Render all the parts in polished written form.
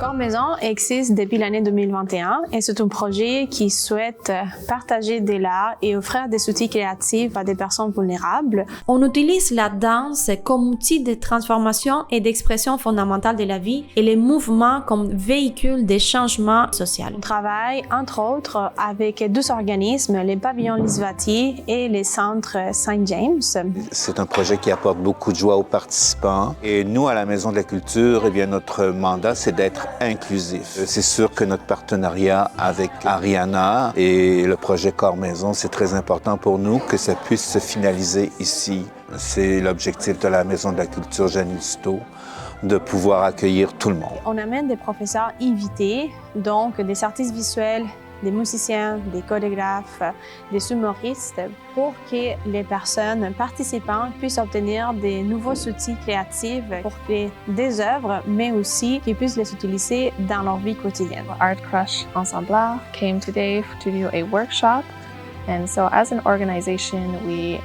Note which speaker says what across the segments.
Speaker 1: Corps Maison existe depuis l'année 2021 et c'est un projet qui souhaite partager de l'art et offrir des outils créatifs à des personnes vulnérables.
Speaker 2: On utilise la danse comme outil de transformation et d'expression fondamentale de la vie et les mouvements comme véhicule des changements sociaux.
Speaker 1: On travaille, entre autres, avec 12 organismes, les pavillons Lisvati et les centres Saint James.
Speaker 3: C'est un projet qui apporte beaucoup de joie aux participants. Et nous, à la Maison de la Culture, eh bien, notre mandat, c'est d'être inclusif. C'est sûr que notre partenariat avec Ariana et le projet Corps Maison, c'est très important pour nous que ça puisse se finaliser ici. C'est l'objectif de la Maison de la Culture Jeanne Housteau, de pouvoir accueillir tout le monde.
Speaker 1: On amène des professeurs invités, donc des artistes visuels, des musiciens, des chorégraphes, des humoristes, pour que les personnes participantes puissent obtenir des nouveaux outils créatifs pour créer des œuvres, mais aussi qu'ils puissent les utiliser dans leur vie quotidienne.
Speaker 4: Art Crush Ensemble Art came today to do a workshop, and so as an organization, we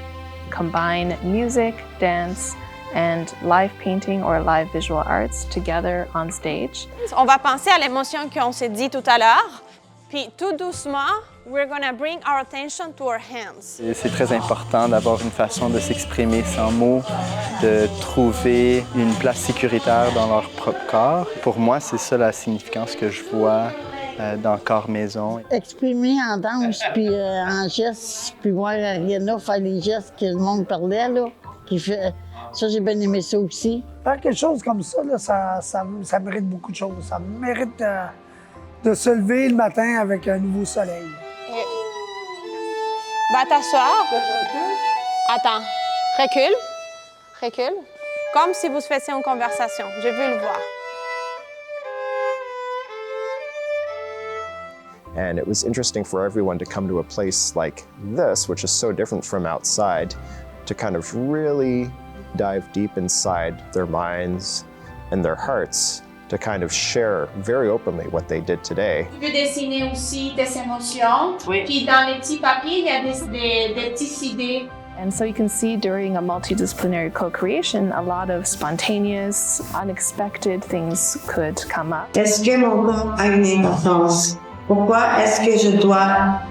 Speaker 4: combine music, dance, and live painting or live visual arts together on stage.
Speaker 1: On va penser à l'émotion qu'on s'est dit tout à l'heure. Puis tout doucement, we're gonna bring our attention to our hands.
Speaker 5: C'est très important d'avoir une façon de s'exprimer sans mots, de trouver une place sécuritaire dans leur propre corps. Pour moi, c'est ça la significance que je vois dans Corps Maison.
Speaker 6: Exprimer en danse, puis en gestes, puis voir Ariana faire les gestes que le monde parlait, là, qui fait... Ça, j'ai bien aimé ça aussi.
Speaker 7: Faire quelque chose comme ça, là, ça mérite beaucoup de choses. Ça mérite de se lever le matin avec un nouveau soleil.
Speaker 1: Va t'asseoir. Attends. Recule. Recule. Comme si vous faisiez une conversation. Je veux le voir.
Speaker 8: And it was interesting for everyone to come to a place like this, which is so different from outside, to kind of really dive deep inside their minds and their hearts to kind of share very openly what they did today.
Speaker 9: Tu peux dessiner aussi tes émotions. Oui. Puis dans les petits papiers, il y a des petites idées.
Speaker 4: And so you can see during a multidisciplinary co-creation, a lot of spontaneous, unexpected things could come up.
Speaker 10: Est-ce que mon corps a une importance? Pourquoi est-ce que je dois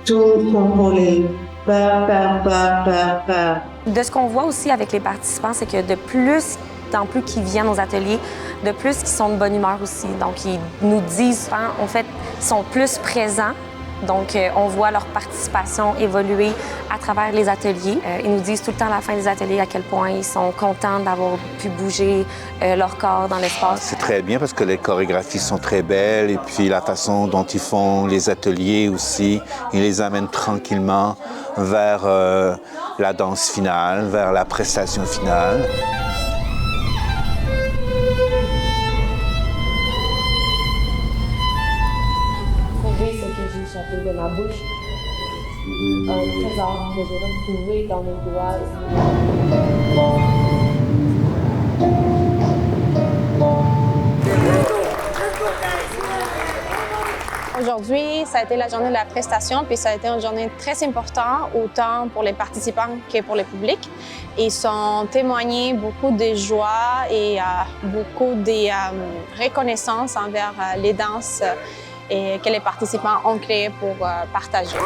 Speaker 10: tout contrôler? Peur, peur, peur, peur, peur.
Speaker 11: De ce qu'on voit aussi avec les participants, c'est que de plus en plus qu'ils viennent aux ateliers, de plus qu'ils sont de bonne humeur aussi. Donc, ils nous disent, en fait, ils sont plus présents. Donc, on voit leur participation évoluer à travers les ateliers. Ils nous disent tout le temps à la fin des ateliers à quel point ils sont contents d'avoir pu bouger leur corps dans l'espace.
Speaker 3: C'est très bien parce que les chorégraphies sont très belles et puis la façon dont ils font les ateliers aussi, ils les amènent tranquillement vers la danse finale, vers la prestation finale.
Speaker 12: De ma bouche, un trésor que j'aurais trouvé dans mes doigts.
Speaker 1: Aujourd'hui, ça a été la journée de la prestation, puis ça a été une journée très importante, autant pour les participants que pour le public. Ils ont témoigné beaucoup de joie et beaucoup de reconnaissance envers les danses et que les participants ont créé pour partager.